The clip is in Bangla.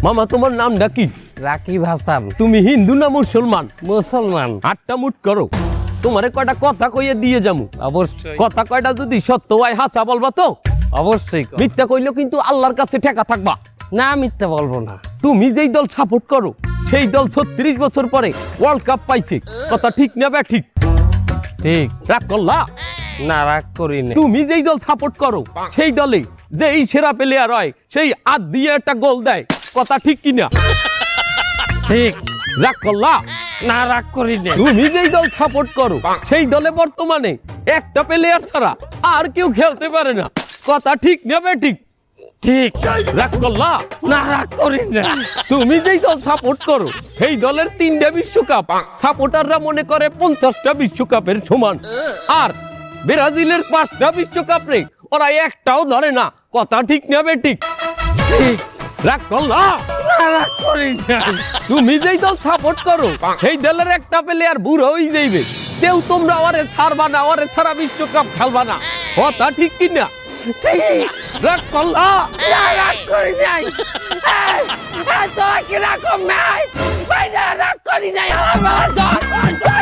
মামা তোমার নামটা কি? রাকিব হাসান। তুমি হিন্দু না মুসলমান? মুসলমান। আটটা মুট করো, তোমারে কয়টা কথা কইয়ে দিয়ে যামু। অবশ্যই। কথা কয়টা যদি সত্য হয় হাসা বলবা তো? অবশ্যই। মিথ্যা কইলেও কিন্তু আল্লাহর কাছে ঠেকা থাকবা। না, মিথ্যা বলবো না। তুমি যেই দল সাপোর্ট করো সেই দল 36 বছর পরে ওয়ার্ল্ড কাপ পাইছে, কথা ঠিক না বে ঠিক? ঠিক। রাগ করলা? না, রাগ করি না। তুমি যেই দল সাপোর্ট করো সেই দলে যে এই সেরা প্লেয়ার হয় সেই হাত দিয়ে একটা গোল দেয়, কথা ঠিক কিনা? ঠিক। রাগ করলা? না, রাগ করি না। তুমি যেই দল সাপোর্ট করো সেই দলে বর্তমানে একটা প্লেয়ার ছাড়া আর কেউ খেলতে পারে না, কথা ঠিক না বে ঠিক? ঠিক। রাগ করলা? না, রাগ করি না। তুমি যেই দল সাপোর্ট করো সেই দলের 3টা বিশ্বকাপ সাপোর্টাররা মনে করে 50টা বিশ্বকাপের সমান, আর ব্রাজিলের 5টা বিশ্বকাপ রে ওরা একটাও ধরে না, কথা ঠিক না বে ঠিক? ঠিক। রাগ করলা? না, রাগ করি না। তুমি যেই দল সাপোর্ট করো সেই দলের একটা প্লেয়ার বুড়ো হয়ে যাইবে, কেউ তোমরা ওরে ছাড়বা না, ওরে ছাড়া বিশ্বকাপ খেলবা না, কথা ঠিক কিনা? ঠিক। রাগ করলা? না, রাগ করি নাই। তোরা কি রাগ নাই? ভাই, না, রাগ করি নাই। আমার বাবা